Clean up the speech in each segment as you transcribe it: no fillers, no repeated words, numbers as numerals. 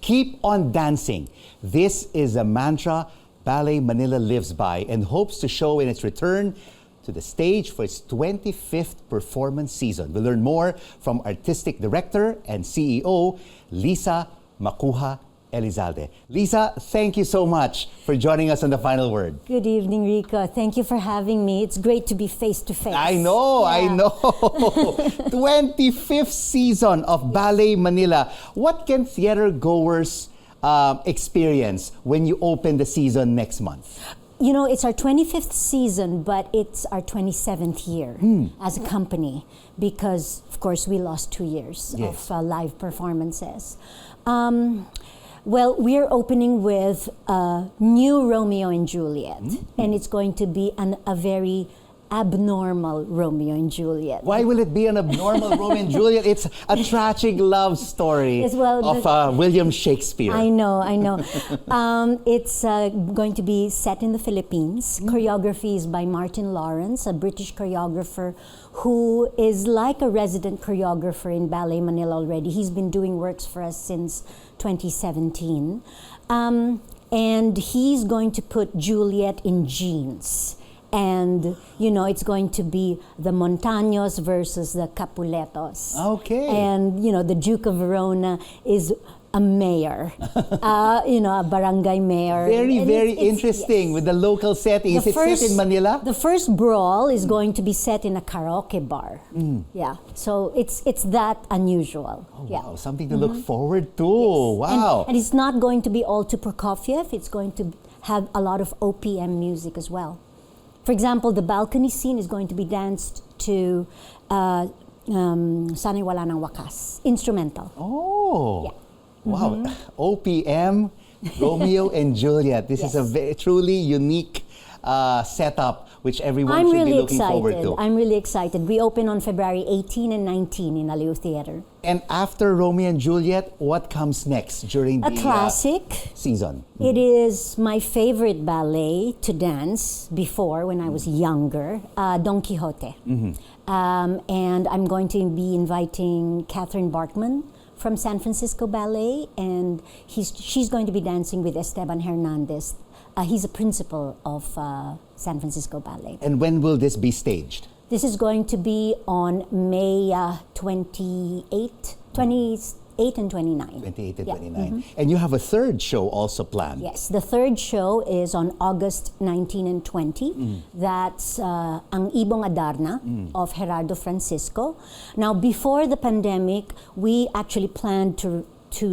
Keep on dancing. This is a mantra Ballet Manila lives by and hopes to show in its return to the stage for its 25th performance season. We'll learn more from Artistic Director and CEO, Lisa Macuja-Elizalde. Lisa, thank you so much for joining us on The Final Word. Good evening, Rico. Thank you for having me. It's great to be face to face. I know. 25th season of Ballet Manila. What can theater goers experience when you open the season next month? You know, it's our 25th season, but it's our 27th year as a company because, of course, we lost 2 years of live performances. Well, we're opening with a new Romeo and Juliet, and it's going to be a very abnormal Romeo and Juliet. Why will it be an abnormal Romeo and Juliet? It's a tragic love story of William Shakespeare. I know. It's going to be set in the Philippines. Choreography is by Martin Lawrence, a British choreographer who is like a resident choreographer in Ballet Manila already. He's been doing works for us since 2017. And he's going to put Juliet in jeans. And, you know, it's going to be the Montaños versus the Capuletos. Okay. And, you know, the Duke of Verona is a mayor, a barangay mayor. Very interesting with the local setting. Is it set in Manila? The first brawl is going to be set in a karaoke bar. Yeah, so it's that unusual. Oh, wow, something to look forward to. Yes. Wow. And it's not going to be all to Prokofiev. It's going to have a lot of OPM music as well. For example, the balcony scene is going to be danced to Sana'y Wala Nang Wakas, instrumental. Oh, yeah. Wow. OPM, Romeo and Juliet. This is a truly unique setup which everyone should be looking forward to. I'm really excited. We open on February 18 and 19 in Aliw Theater. And after Romeo and Juliet, what comes next during the classic season? It is my favorite ballet to dance before when I was younger, Don Quixote. And I'm going to be inviting Catherine Barkman from San Francisco Ballet, and she's going to be dancing with Esteban Hernandez. He's a principal of San Francisco Ballet. And when will this be staged? This is going to be on May 28 and 29. 28 and 29. And you have a third show also planned. Yes, the third show is on August 19 and 20. That's Ang Ibong Adarna of Gerardo Francisco. Now, before the pandemic, we actually planned to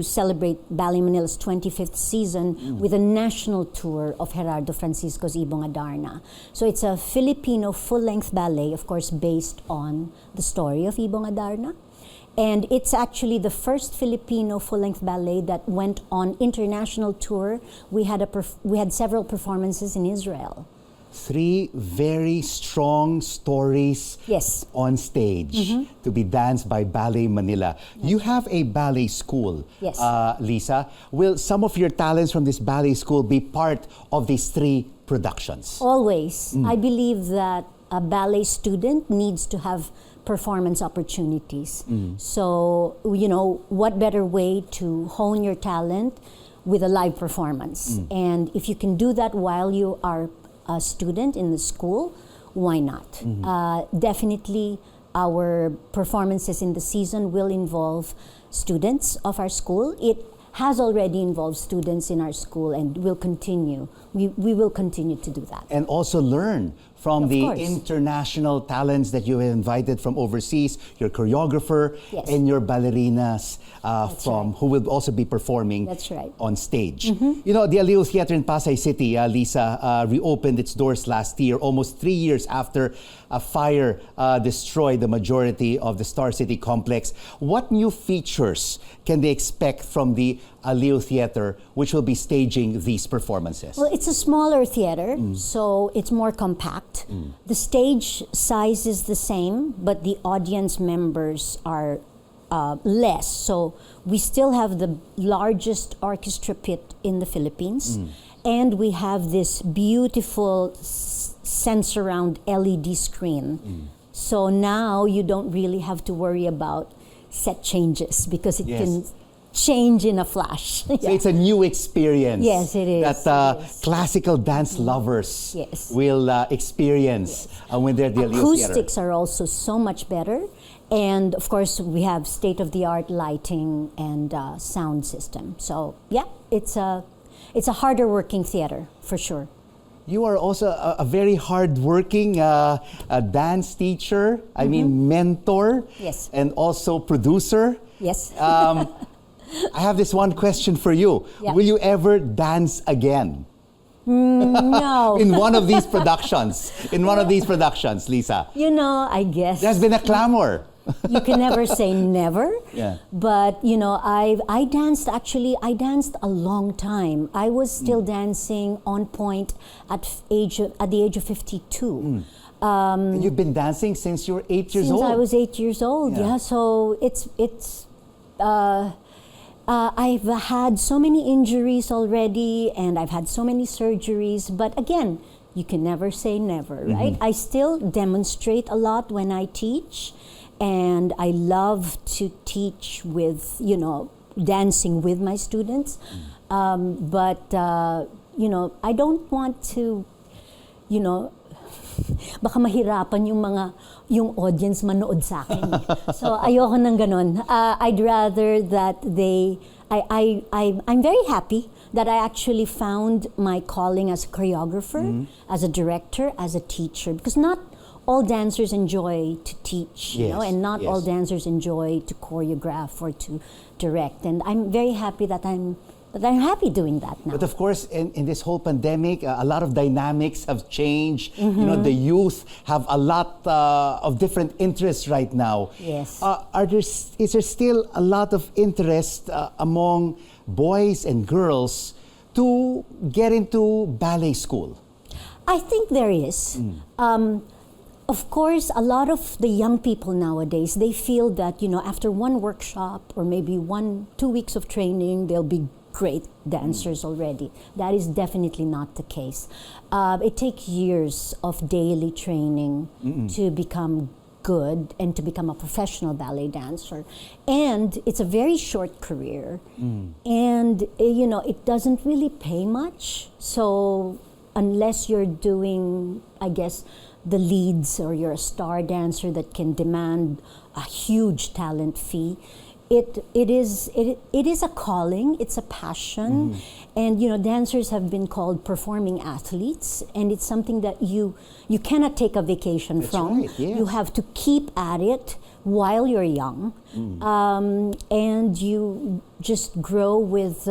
celebrate Ballet Manila's 25th season with a national tour of Gerardo Francisco's Ibong Adarna. So it's a Filipino full-length ballet, of course, based on the story of Ibong Adarna. And it's actually the first Filipino full-length ballet that went on international tour. We had several performances in Israel. 3 very strong stories on stage to be danced by Ballet Manila. You have a ballet school, Lisa. Will some of your talents from this ballet school be part of these 3 productions? Always. I believe that a ballet student needs to have performance opportunities. So, you know, what better way to hone your talent with a live performance? And if you can do that while you are a student in the school, why not? Definitely our performances in the season will involve students of our school. It has already involved students in our school and will continue. We will continue to do that. And also learn from the international talents that you have invited from overseas, your choreographer and your ballerinas who will also be performing on stage. You know, the Aliw Theater in Pasay City, Lisa, reopened its doors last year, almost 3 years after a fire destroyed the majority of the Star City complex. What new features can they expect from the Aliw Theater, which will be staging these performances? Well, it's a smaller theater, so it's more compact. The stage size is the same, but the audience members are less. So we still have the largest orchestra pit in the Philippines, and we have this beautiful sense-around LED screen. So now you don't really have to worry about set changes because it can change in a flash. So it's a new experience. Yes, it is. That It is. classical dance lovers Yes. will experience when they're at the Aliw Theater. Acoustics are also so much better. And of course, we have state-of-the-art lighting and sound system. So yeah, it's a harder working theater for sure. You are also a very hard-working a dance teacher, I mean mentor, Yes. and also producer. Yes. I have this one question for you. Yeah. Will you ever dance again? No. In one of these productions? In one of these productions, Lisa? You know, I guess There's been a clamor. you can never say never. Yeah. But you know, I danced a long time. I was still dancing on point at the age of 52. And you've been dancing since you were 8 years old. Since I was 8 years old, Yeah. yeah. So I've had so many injuries already, and I've had so many surgeries. But again, you can never say never, right? I still demonstrate a lot when I teach, and I love to teach with, you know, dancing with my students. But you know, I don't want to, you know, baka mahirapan yung audience manood sa akin. So ayoko ng ganon. I'd rather that I'm very happy that I actually found my calling as a choreographer, as a director, as a teacher, because not all dancers enjoy to teach, you know, and not all dancers enjoy to choreograph or to direct. And I'm very happy that I'm happy doing that now. But of course, in this whole pandemic, a lot of dynamics have changed. You know, the youth have a lot of different interests right now. Yes. Is there still a lot of interest among boys and girls to get into ballet school? I think there is. Of course, a lot of the young people nowadays, they feel that, you know, after one workshop or maybe 1-2 weeks of training, they'll be great dancers already. That is definitely not the case. It takes years of daily training to become good and to become a professional ballet dancer. And it's a very short career. And, you know, it doesn't really pay much. So unless you're doing, I guess, the leads, or you're a star dancer that can demand a huge talent fee, it is a calling, it's a passion, and you know, dancers have been called performing athletes, and it's something that you cannot take a vacation from. Right, yes. You have to keep at it while you're young, and you just grow with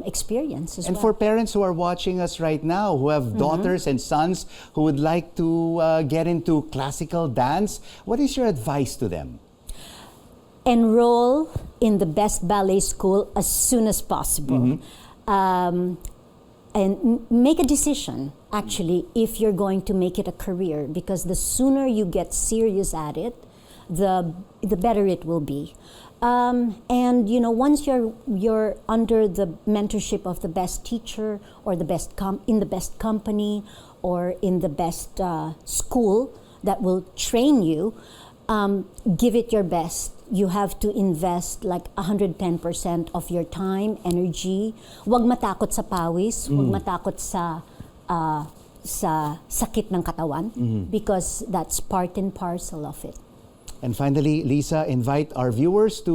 experience as And well. for parents who are watching us right now, who have daughters and sons who would like to get into classical dance, what is your advice to them? Enroll in the best ballet school as soon as possible. And make a decision, actually, if you're going to make it a career, because the sooner you get serious at it, the better it will be. And you know, once you're under the mentorship of the best teacher, or the best in the best company, or in the best school that will train you, give it your best. You have to invest like 110% of your time, energy. Huwag matakot sa pawis, huwag matakot sa sakit ng katawan, because that's part and parcel of it. And finally, Lisa, invite our viewers to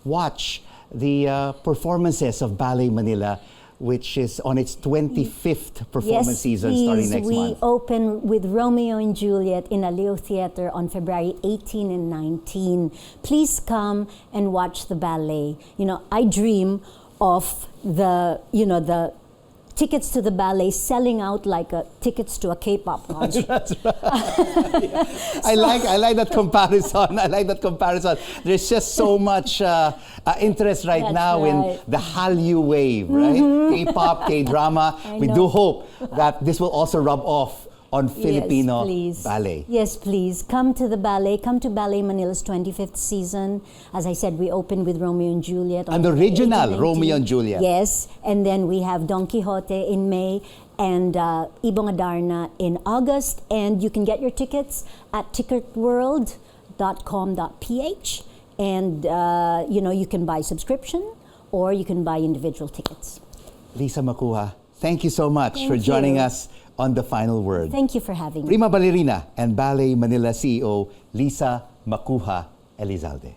watch the performances of Ballet Manila, which is on its 25th performance season starting next month. We open with Romeo and Juliet in Aliw Theater on February 18 and 19. Please come and watch the ballet. You know, I dream of the tickets to the ballet selling out like tickets to a K-pop concert. That's right. I like that comparison. I like that comparison. There's just so much interest right now in the Hallyu wave, right? K-pop, K-drama. We do hope that this will also rub off on Filipino ballet. Yes, please. Come to the ballet. Come to Ballet Manila's 25th season. As I said, we opened with Romeo and Juliet. And the original Romeo and Juliet. Yes. And then we have Don Quixote in May and Ibong Adarna in August. And you can get your tickets at ticketworld.com.ph. And, you can buy subscription or you can buy individual tickets. Lisa Macuja, thank you so much for joining us on The Final Word. Thank you for having me. Prima ballerina and Ballet Manila CEO, Lisa Macuja-Elizalde.